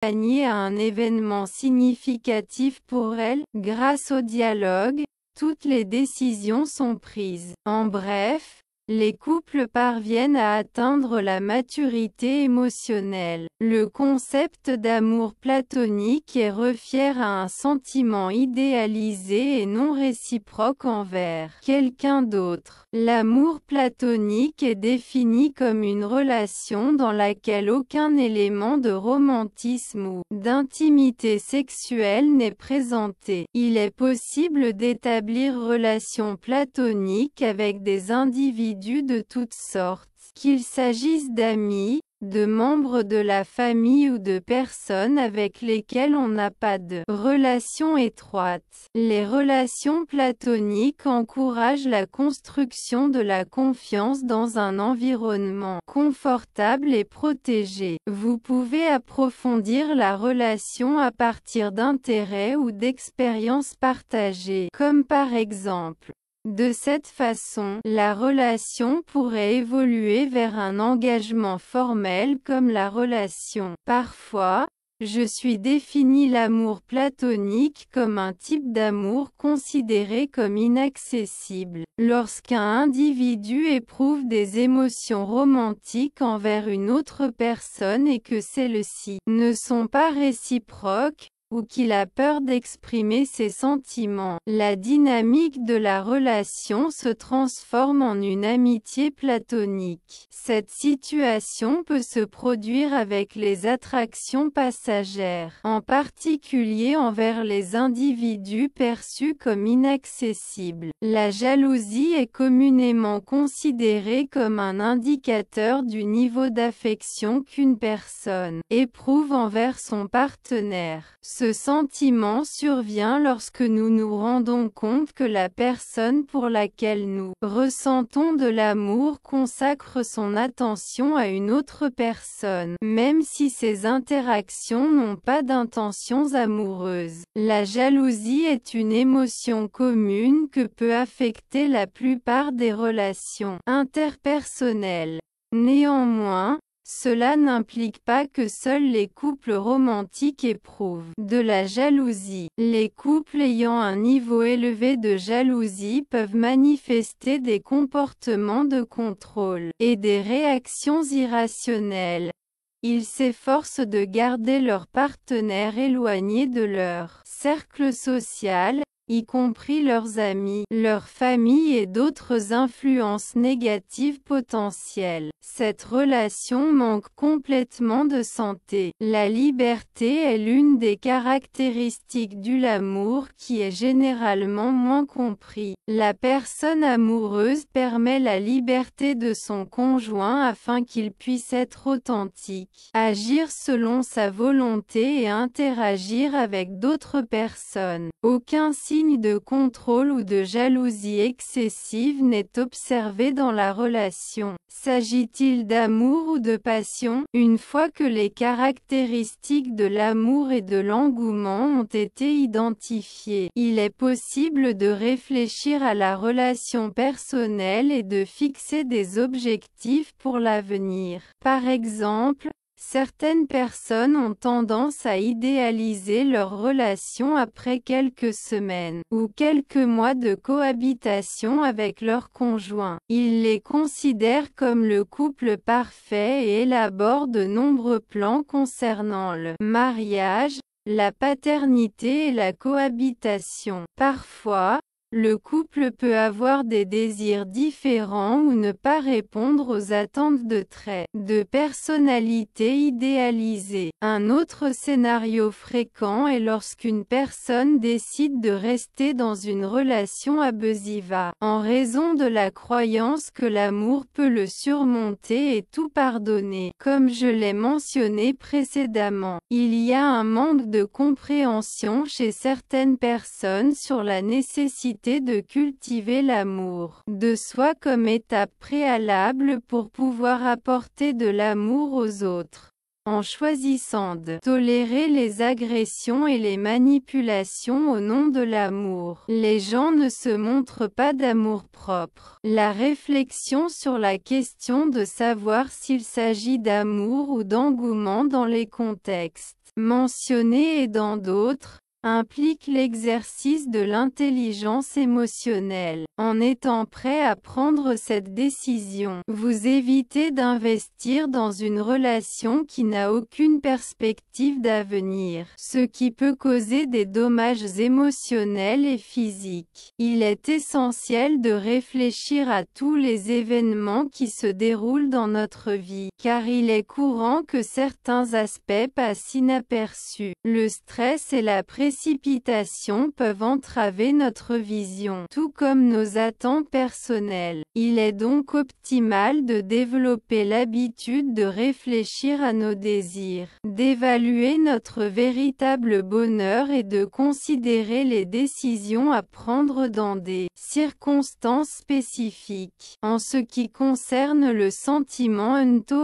accompagné à un événement significatif pour elle. Grâce au dialogue, toutes les décisions sont prises. En bref, les couples parviennent à atteindre la maturité émotionnelle. Le concept d'amour platonique est refier à un sentiment idéalisé et non réciproque envers quelqu'un d'autre. L'amour platonique est défini comme une relation dans laquelle aucun élément de romantisme ou d'intimité sexuelle n'est présenté. Il est possible d'établir relation platonique avec des individus de toutes sortes, qu'il s'agisse d'amis, de membres de la famille ou de personnes avec lesquelles on n'a pas de relation étroite. Les relations platoniques encouragent la construction de la confiance dans un environnement confortable et protégé. Vous pouvez approfondir la relation à partir d'intérêts ou d'expériences partagées, comme par exemple, de cette façon, la relation pourrait évoluer vers un engagement formel comme la relation. Parfois, je suis défini l'amour platonique comme un type d'amour considéré comme inaccessible. Lorsqu'un individu éprouve des émotions romantiques envers une autre personne et que celles-ci ne sont pas réciproques, ou qu'il a peur d'exprimer ses sentiments, la dynamique de la relation se transforme en une amitié platonique. Cette situation peut se produire avec les attractions passagères, en particulier envers les individus perçus comme inaccessibles. La jalousie est communément considérée comme un indicateur du niveau d'affection qu'une personne éprouve envers son partenaire. Ce sentiment survient lorsque nous nous rendons compte que la personne pour laquelle nous ressentons de l'amour consacre son attention à une autre personne, même si ces interactions n'ont pas d'intentions amoureuses. La jalousie est une émotion commune que peut affecter la plupart des relations interpersonnelles. Néanmoins, cela n'implique pas que seuls les couples romantiques éprouvent de la jalousie. Les couples ayant un niveau élevé de jalousie peuvent manifester des comportements de contrôle et des réactions irrationnelles. Ils s'efforcent de garder leur partenaire éloigné de leur cercle social, y compris leurs amis, leur famille et d'autres influences négatives potentielles. Cette relation manque complètement de santé. La liberté est l'une des caractéristiques de l'amour qui est généralement moins compris. La personne amoureuse permet la liberté de son conjoint afin qu'il puisse être authentique, agir selon sa volonté et interagir avec d'autres personnes. Aucun signe de contrôle ou de jalousie excessive n'est observé dans la relation. S'agit-il d'amour ou de passion? Une fois que les caractéristiques de l'amour et de l'engouement ont été identifiées, il est possible de réfléchir à la relation personnelle et de fixer des objectifs pour l'avenir. Par exemple, certaines personnes ont tendance à idéaliser leur relation après quelques semaines ou quelques mois de cohabitation avec leur conjoint. Ils les considèrent comme le couple parfait et élaborent de nombreux plans concernant le mariage, la paternité et la cohabitation. Parfois, le couple peut avoir des désirs différents ou ne pas répondre aux attentes de traits de personnalité idéalisés. Un autre scénario fréquent est lorsqu'une personne décide de rester dans une relation abusive en raison de la croyance que l'amour peut le surmonter et tout pardonner. Comme je l'ai mentionné précédemment, il y a un manque de compréhension chez certaines personnes sur la nécessité de cultiver l'amour de soi comme étape préalable pour pouvoir apporter de l'amour aux autres. En choisissant de tolérer les agressions et les manipulations au nom de l'amour, les gens ne se montrent pas d'amour-propre. La réflexion sur la question de savoir s'il s'agit d'amour ou d'engouement dans les contextes mentionnées et dans d'autres, implique l'exercice de l'intelligence émotionnelle. En étant prêt à prendre cette décision, vous évitez d'investir dans une relation qui n'a aucune perspective d'avenir, ce qui peut causer des dommages émotionnels et physiques. Il est essentiel de réfléchir à tous les événements qui se déroulent dans notre vie, car il est courant que certains aspects passent inaperçus. Le stress et la précipitation peuvent entraver notre vision, tout comme nos attentes personnelles. Il est donc optimal de développer l'habitude de réfléchir à nos désirs, d'évaluer notre véritable bonheur et de considérer les décisions à prendre dans des circonstances spécifiques. En ce qui concerne le sentiment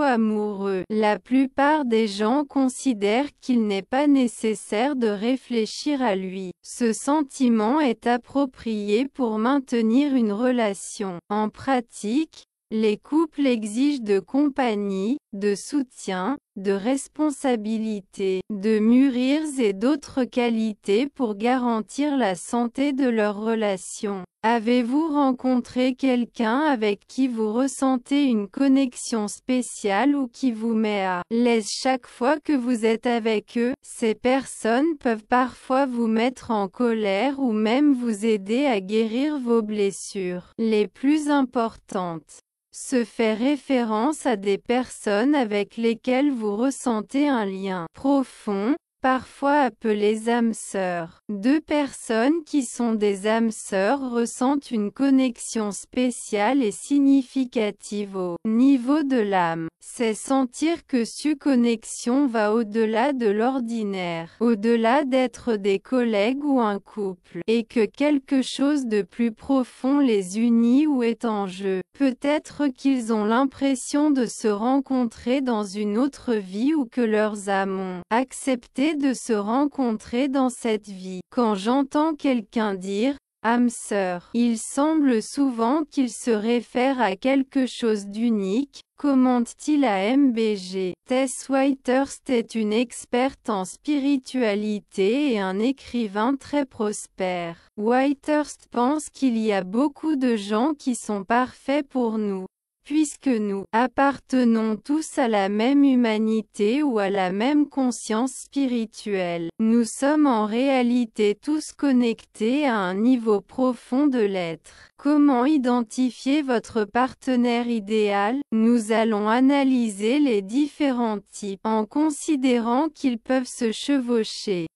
amoureux, la plupart des gens considèrent qu'il n'est pas nécessaire de réfléchir à lui. Ce sentiment est approprié pour maintenir une relation. En pratique, les couples exigent de compagnie, de soutien, de responsabilité, de mûrir et d'autres qualités pour garantir la santé de leur relation. Avez-vous rencontré quelqu'un avec qui vous ressentez une connexion spéciale ou qui vous met à l'aise chaque fois que vous êtes avec eux? Ces personnes peuvent parfois vous mettre en colère ou même vous aider à guérir vos blessures les plus importantes. Se fait référence à des personnes avec lesquelles vous ressentez un lien profond, parfois appelées âmes sœurs. Deux personnes qui sont des âmes sœurs ressentent une connexion spéciale et significative au niveau de l'âme. C'est sentir que cette connexion va au-delà de l'ordinaire, au-delà d'être des collègues ou un couple, et que quelque chose de plus profond les unit ou est en jeu. Peut-être qu'ils ont l'impression de se rencontrer dans une autre vie ou que leurs âmes ont accepté de se rencontrer dans cette vie. Quand j'entends quelqu'un dire âme sœur, il semble souvent qu'il se réfère à quelque chose d'unique, commente-t-il à MBG. Tess Whitehurst est une experte en spiritualité et un écrivain très prospère. Whitehurst pense qu'il y a beaucoup de gens qui sont parfaits pour nous. Puisque nous appartenons tous à la même humanité ou à la même conscience spirituelle, nous sommes en réalité tous connectés à un niveau profond de l'être. Comment identifier votre partenaire idéal? Nous allons analyser les différents types en considérant qu'ils peuvent se chevaucher.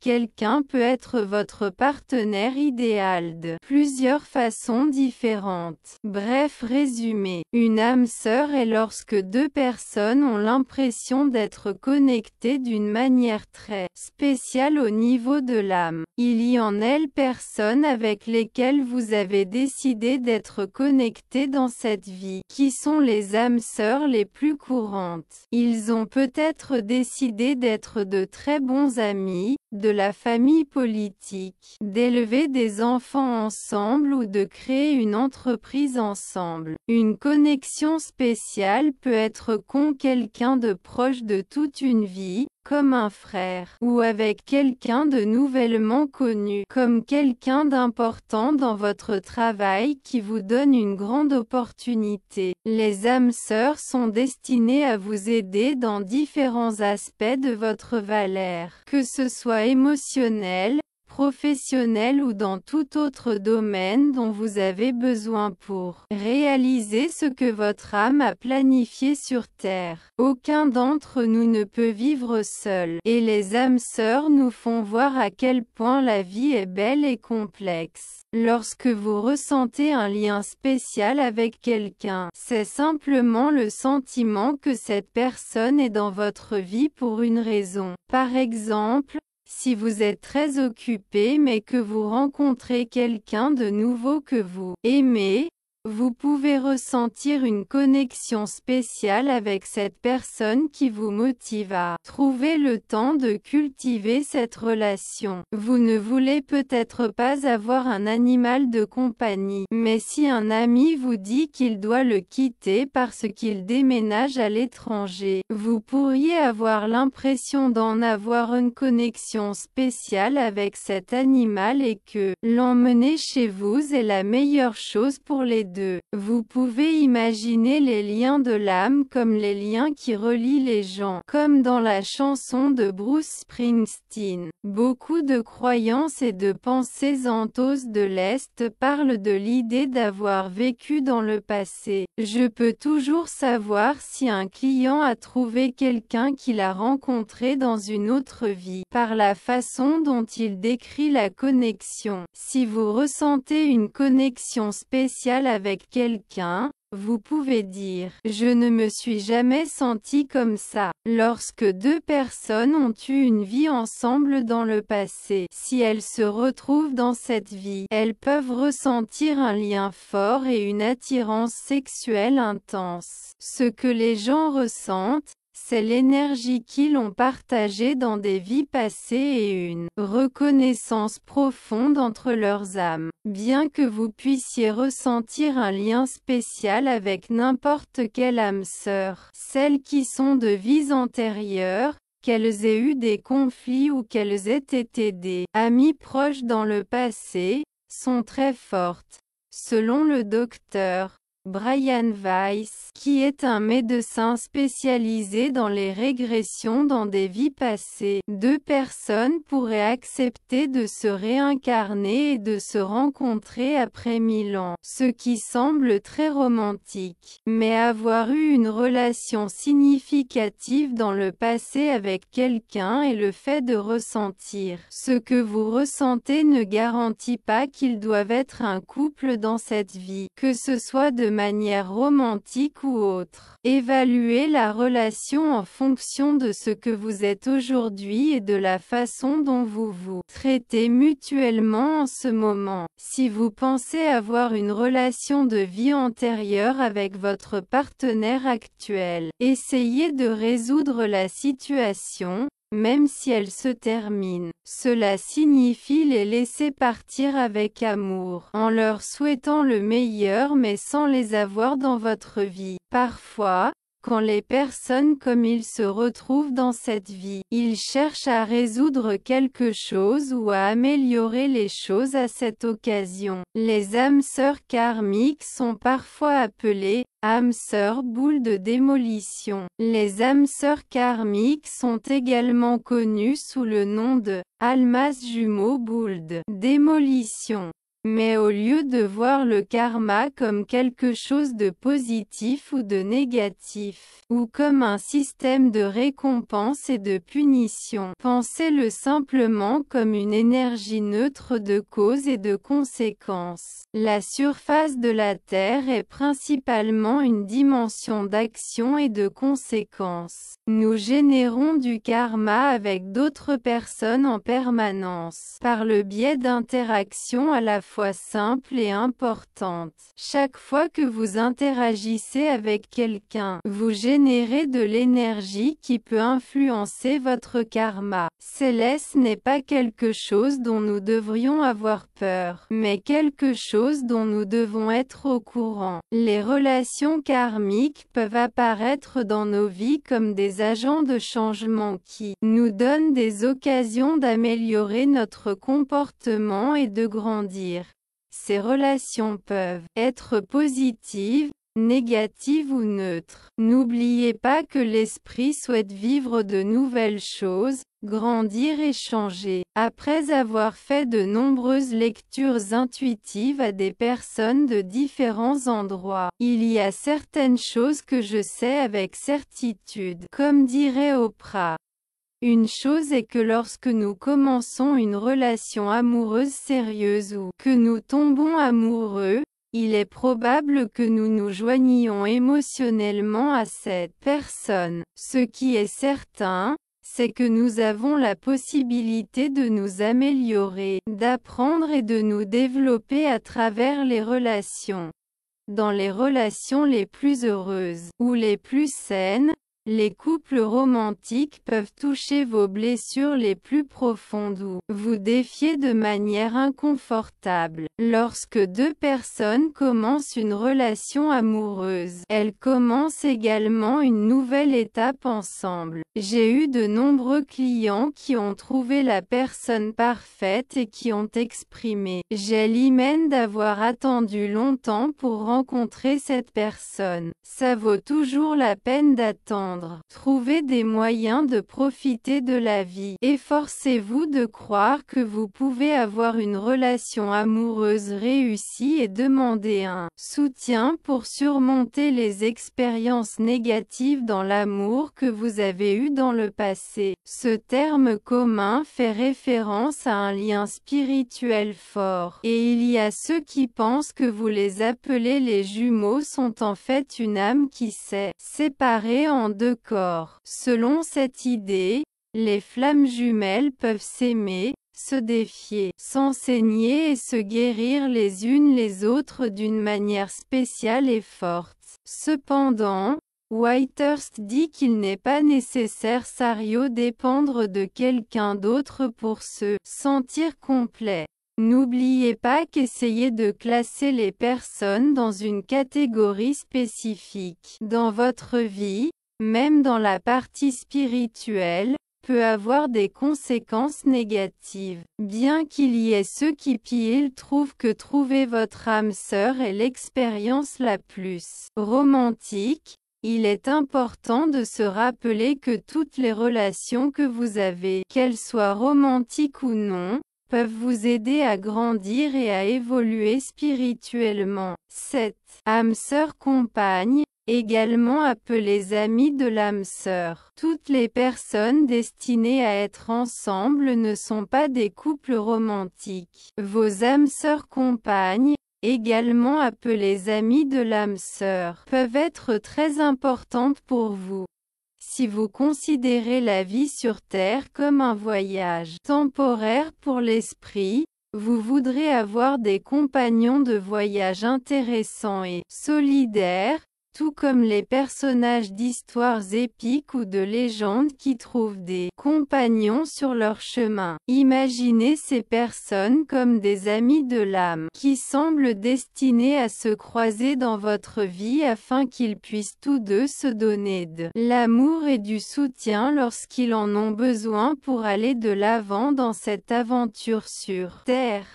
Quelqu'un peut être votre partenaire idéal de plusieurs façons différentes. Bref résumé, une âme sœur est lorsque deux personnes ont l'impression d'être connectées d'une manière très spéciale au niveau de l'âme. Il y en a personnes avec lesquelles vous avez décidé d'être connectés dans cette vie, qui sont les âmes sœurs les plus courantes. Ils ont peut-être décidé d'être de très bons amis, de la famille politique, d'élever des enfants ensemble ou de créer une entreprise ensemble. Une connexion spéciale peut être con quelqu'un de proche de toute une vie, comme un frère, ou avec quelqu'un de nouvellement connu, comme quelqu'un d'important dans votre travail qui vous donne une grande opportunité. Les âmes sœurs sont destinées à vous aider dans différents aspects de votre valeur, que ce soit émotionnel, professionnel ou dans tout autre domaine dont vous avez besoin pour réaliser ce que votre âme a planifié sur Terre. Aucun d'entre nous ne peut vivre seul, et les âmes sœurs nous font voir à quel point la vie est belle et complexe. Lorsque vous ressentez un lien spécial avec quelqu'un, c'est simplement le sentiment que cette personne est dans votre vie pour une raison. Par exemple, si vous êtes très occupé mais que vous rencontrez quelqu'un de nouveau que vous aimez, Vous pouvez ressentir une connexion spéciale avec cette personne qui vous motive à trouver le temps de cultiver cette relation. Vous ne voulez peut-être pas avoir un animal de compagnie, mais si un ami vous dit qu'il doit le quitter parce qu'il déménage à l'étranger, vous pourriez avoir l'impression d'en avoir une connexion spéciale avec cet animal et que l'emmener chez vous est la meilleure chose pour les deux. Vous pouvez imaginer les liens de l'âme comme les liens qui relient les gens, comme dans la chanson de Bruce Springsteen. Beaucoup de croyances et de pensées enthousiastes de l'Est parlent de l'idée d'avoir vécu dans le passé. Je peux toujours savoir si un client a trouvé quelqu'un qu'il a rencontré dans une autre vie, par la façon dont il décrit la connexion. Si vous ressentez une connexion spéciale avec quelqu'un, vous pouvez dire « Je ne me suis jamais senti comme ça ». Lorsque deux personnes ont eu une vie ensemble dans le passé, si elles se retrouvent dans cette vie, elles peuvent ressentir un lien fort et une attirance sexuelle intense. Ce que les gens ressentent, c'est l'énergie qu'ils ont partagée dans des vies passées et une reconnaissance profonde entre leurs âmes. Bien que vous puissiez ressentir un lien spécial avec n'importe quelle âme sœur, celles qui sont de vies antérieures, qu'elles aient eu des conflits ou qu'elles aient été des amis proches dans le passé, sont très fortes. Selon le docteur Brian Weiss, qui est un médecin spécialisé dans les régressions dans des vies passées, deux personnes pourraient accepter de se réincarner et de se rencontrer après 1000 ans, ce qui semble très romantique. Mais avoir eu une relation significative dans le passé avec quelqu'un et le fait de ressentir ce que vous ressentez ne garantit pas qu'ils doivent être un couple dans cette vie, que ce soit de manière romantique ou autre. Évaluez la relation en fonction de ce que vous êtes aujourd'hui et de la façon dont vous vous traitez mutuellement en ce moment. Si vous pensez avoir une relation de vie antérieure avec votre partenaire actuel, essayez de résoudre la situation, même si elle se termine. Cela signifie les laisser partir avec amour, en leur souhaitant le meilleur mais sans les avoir dans votre vie. Parfois, quand les personnes comme ils se retrouvent dans cette vie, ils cherchent à résoudre quelque chose ou à améliorer les choses à cette occasion. Les âmes sœurs karmiques sont parfois appelées âmes sœurs boules de démolition. Les âmes sœurs karmiques sont également connues sous le nom de almas jumeaux boules de démolition. Mais au lieu de voir le karma comme quelque chose de positif ou de négatif, ou comme un système de récompense et de punition, pensez-le simplement comme une énergie neutre de cause et de conséquence. La surface de la Terre est principalement une dimension d'action et de conséquence. Nous générons du karma avec d'autres personnes en permanence, par le biais d'interactions à la fois simples et importantes. Chaque fois que vous interagissez avec quelqu'un, vous générez de l'énergie qui peut influencer votre karma. Céleste n'est pas quelque chose dont nous devrions avoir peur, mais quelque chose dont nous devons être au courant. Les relations karmiques peuvent apparaître dans nos vies comme des agents de changement qui nous donnent des occasions d'améliorer notre comportement et de grandir. Ces relations peuvent être positives, négatives ou neutres. N'oubliez pas que l'esprit souhaite vivre de nouvelles choses, grandir et changer. Après avoir fait de nombreuses lectures intuitives à des personnes de différents endroits, il y a certaines choses que je sais avec certitude. Comme dirait Oprah. Une chose est que lorsque nous commençons une relation amoureuse sérieuse ou que nous tombons amoureux, il est probable que nous nous joignions émotionnellement à cette personne. Ce qui est certain, c'est que nous avons la possibilité de nous améliorer, d'apprendre et de nous développer à travers les relations. Dans les relations les plus heureuses, ou les plus saines, les couples romantiques peuvent toucher vos blessures les plus profondes ou vous défier de manière inconfortable. Lorsque deux personnes commencent une relation amoureuse, elles commencent également une nouvelle étape ensemble. J'ai eu de nombreux clients qui ont trouvé la personne parfaite et qui ont exprimé « J'ai l'hymen d'avoir attendu longtemps pour rencontrer cette personne. Ça vaut toujours la peine d'attendre. Trouvez des moyens de profiter de la vie. Efforcez-vous de croire que vous pouvez avoir une relation amoureuse réussie et demandez un soutien pour surmonter les expériences négatives dans l'amour que vous avez eu dans le passé. Ce terme commun fait référence à un lien spirituel fort. Et il y a ceux qui pensent que vous les appelez les jumeaux sont en fait une âme qui s'est séparée en deux corps. Selon cette idée, les flammes jumelles peuvent s'aimer, se défier, s'enseigner et se guérir les unes les autres d'une manière spéciale et forte. Cependant, Whitehurst dit qu'il n'est pas nécessaire dépendre de quelqu'un d'autre pour se sentir complet. N'oubliez pas qu'essayer de classer les personnes dans une catégorie spécifique dans votre vie, même dans la partie spirituelle, peut avoir des conséquences négatives. Bien qu'il y ait ceux qui trouvent que trouver votre âme sœur est l'expérience la plus romantique, il est important de se rappeler que toutes les relations que vous avez, qu'elles soient romantiques ou non, peuvent vous aider à grandir et à évoluer spirituellement. 7. Âme sœur compagne, également appelées amis de l'âme sœur. Toutes les personnes destinées à être ensemble ne sont pas des couples romantiques. Vos âmes sœurs compagnes, également appelées amis de l'âme sœur, peuvent être très importantes pour vous. Si vous considérez la vie sur Terre comme un voyage temporaire pour l'esprit, vous voudrez avoir des compagnons de voyage intéressants et solidaires, tout comme les personnages d'histoires épiques ou de légendes qui trouvent des compagnons sur leur chemin. Imaginez ces personnes comme des amis de l'âme, qui semblent destinés à se croiser dans votre vie afin qu'ils puissent tous deux se donner de l'amour et du soutien lorsqu'ils en ont besoin pour aller de l'avant dans cette aventure sur Terre.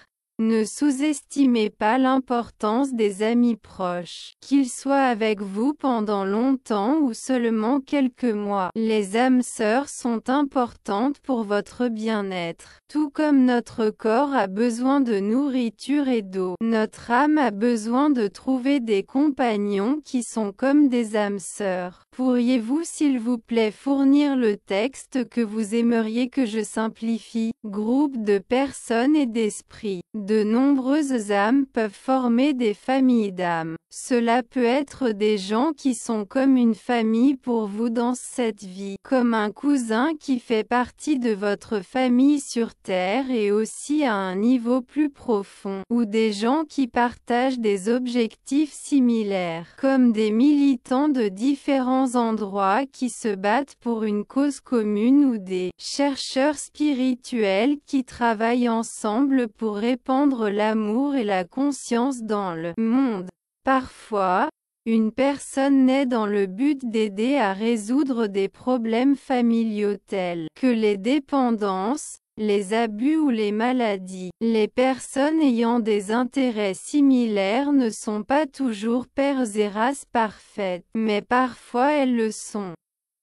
Ne sous-estimez pas l'importance des amis proches, qu'ils soient avec vous pendant longtemps ou seulement quelques mois. Les âmes sœurs sont importantes pour votre bien-être. Tout comme notre corps a besoin de nourriture et d'eau, notre âme a besoin de trouver des compagnons qui sont comme des âmes sœurs. Pourriez-vous s'il vous plaît fournir le texte que vous aimeriez que je simplifie? Groupe de personnes et d'esprits. De nombreuses âmes peuvent former des familles d'âmes. Cela peut être des gens qui sont comme une famille pour vous dans cette vie, comme un cousin qui fait partie de votre famille sur Terre et aussi à un niveau plus profond, ou des gens qui partagent des objectifs similaires, comme des militants de différents endroits qui se battent pour une cause commune ou des chercheurs spirituels qui travaillent ensemble pour répandre l'amour et la conscience dans le monde. Parfois, une personne naît dans le but d'aider à résoudre des problèmes familiaux tels que les dépendances, les abus ou les maladies. Les personnes ayant des intérêts similaires ne sont pas toujours pères et races parfaites, mais parfois elles le sont.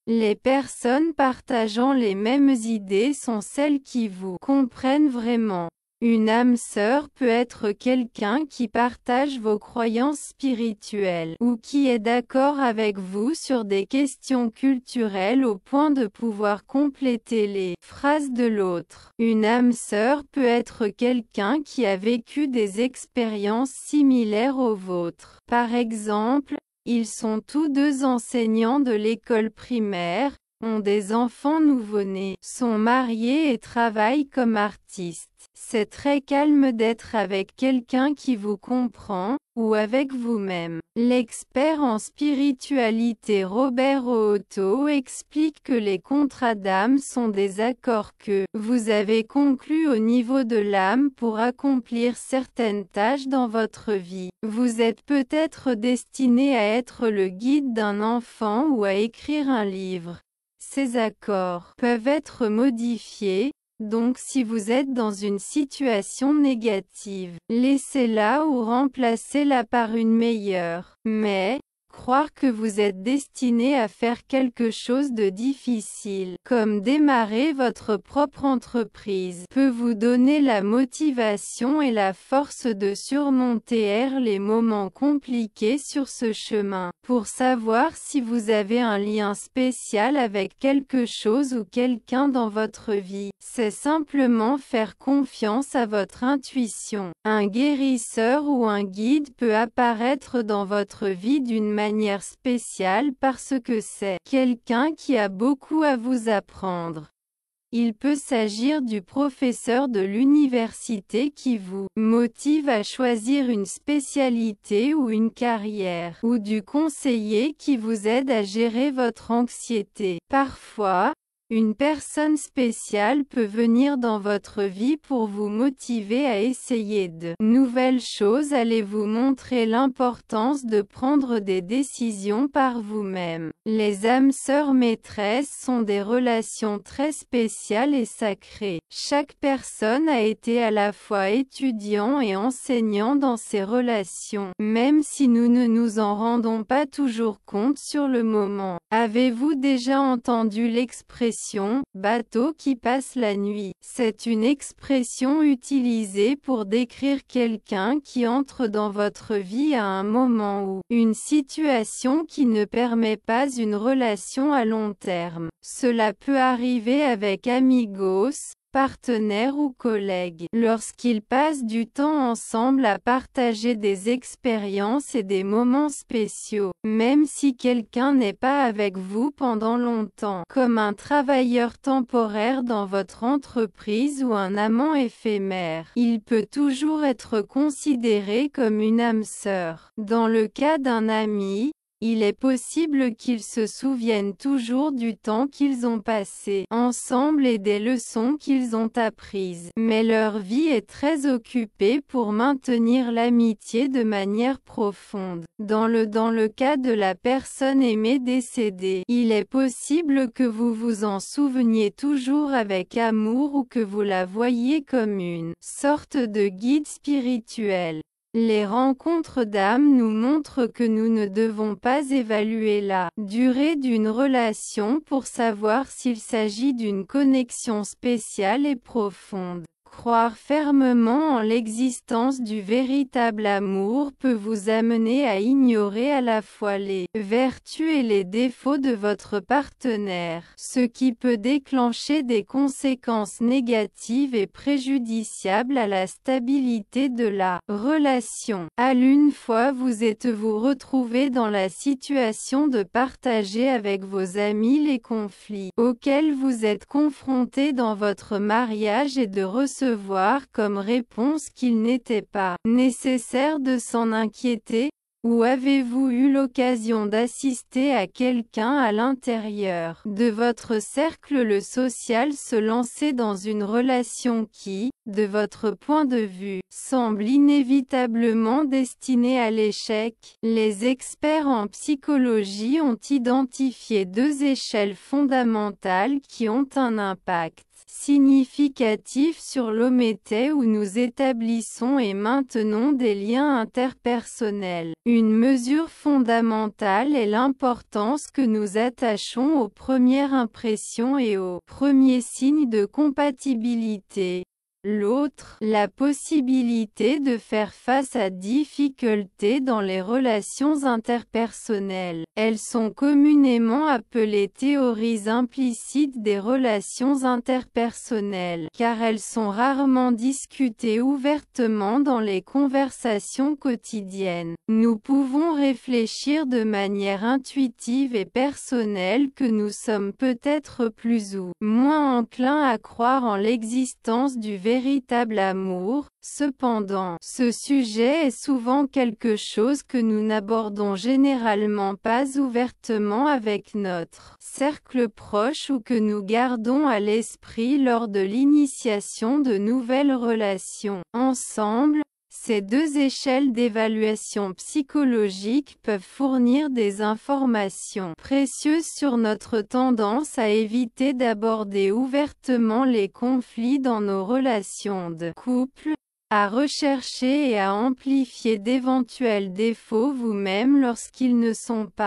Les personnes partageant les mêmes idées sont celles qui vous comprennent vraiment. Une âme sœur peut être quelqu'un qui partage vos croyances spirituelles, ou qui est d'accord avec vous sur des questions culturelles au point de pouvoir compléter les phrases de l'autre. Une âme sœur peut être quelqu'un qui a vécu des expériences similaires aux vôtres. Par exemple, ils sont tous deux enseignants de l'école primaire, ont des enfants nouveau-nés, sont mariés et travaillent comme artistes. C'est très calme d'être avec quelqu'un qui vous comprend, ou avec vous-même. L'expert en spiritualité Robert Otto explique que les contrats d'âme sont des accords que vous avez conclus au niveau de l'âme pour accomplir certaines tâches dans votre vie. Vous êtes peut-être destiné à être le guide d'un enfant ou à écrire un livre. Ces accords peuvent être modifiés. Donc si vous êtes dans une situation négative, laissez-la ou remplacez-la par une meilleure. Mais, croire que vous êtes destiné à faire quelque chose de difficile, comme démarrer votre propre entreprise, peut vous donner la motivation et la force de surmonter les moments compliqués sur ce chemin. Pour savoir si vous avez un lien spécial avec quelque chose ou quelqu'un dans votre vie, c'est simplement faire confiance à votre intuition. Un guérisseur ou un guide peut apparaître dans votre vie d'une manière spéciale parce que c'est quelqu'un qui a beaucoup à vous apprendre. Il peut s'agir du professeur de l'université qui vous motive à choisir une spécialité ou une carrière, ou du conseiller qui vous aide à gérer votre anxiété. Parfois, une personne spéciale peut venir dans votre vie pour vous motiver à essayer de nouvelles choses. Allez vous montrer l'importance de prendre des décisions par vous-même. Les âmes sœurs maîtresses sont des relations très spéciales et sacrées. Chaque personne a été à la fois étudiant et enseignant dans ces relations, même si nous ne nous en rendons pas toujours compte sur le moment. Avez-vous déjà entendu l'expression « bateau qui passe la nuit ». C'est une expression utilisée pour décrire quelqu'un qui entre dans votre vie à un moment ou une situation qui ne permet pas une relation à long terme. Cela peut arriver avec amigos, partenaires ou collègues, lorsqu'ils passent du temps ensemble à partager des expériences et des moments spéciaux, même si quelqu'un n'est pas avec vous pendant longtemps, comme un travailleur temporaire dans votre entreprise ou un amant éphémère. Il peut toujours être considéré comme une âme sœur. Dans le cas d'un ami, il est possible qu'ils se souviennent toujours du temps qu'ils ont passé ensemble et des leçons qu'ils ont apprises. Mais leur vie est très occupée pour maintenir l'amitié de manière profonde. Dans le cas de la personne aimée décédée, il est possible que vous vous en souveniez toujours avec amour ou que vous la voyiez comme une sorte de guide spirituel. Les rencontres d'âmes nous montrent que nous ne devons pas évaluer la durée d'une relation pour savoir s'il s'agit d'une connexion spéciale et profonde. Croire fermement en l'existence du véritable amour peut vous amener à ignorer à la fois les vertus et les défauts de votre partenaire, ce qui peut déclencher des conséquences négatives et préjudiciables à la stabilité de la relation. À l'une fois vous êtes-vous retrouvé dans la situation de partager avec vos amis les conflits auxquels vous êtes confrontés dans votre mariage et de recevoir comme réponse qu'il n'était pas nécessaire de s'en inquiéter? Ou avez-vous eu l'occasion d'assister à quelqu'un à l'intérieur de votre cercle social se lancer dans une relation qui, de votre point de vue, semble inévitablement destinée à l'échec? Les experts en psychologie ont identifié deux échelles fondamentales qui ont un impact significatif sur l'hommété où nous établissons et maintenons des liens interpersonnels. Une mesure fondamentale est l'importance que nous attachons aux premières impressions et aux premiers signes de compatibilité. L'autre, la possibilité de faire face à difficultés dans les relations interpersonnelles. Elles sont communément appelées théories implicites des relations interpersonnelles, car elles sont rarement discutées ouvertement dans les conversations quotidiennes. Nous pouvons réfléchir de manière intuitive et personnelle que nous sommes peut-être plus ou moins enclins à croire en l'existence du véritable véritable amour. Cependant, ce sujet est souvent quelque chose que nous n'abordons généralement pas ouvertement avec notre cercle proche ou que nous gardons à l'esprit lors de l'initiation de nouvelles relations. Ensemble, ces deux échelles d'évaluation psychologique peuvent fournir des informations précieuses sur notre tendance à éviter d'aborder ouvertement les conflits dans nos relations de couple, à rechercher et à amplifier d'éventuels défauts vous-même lorsqu'ils ne sont pas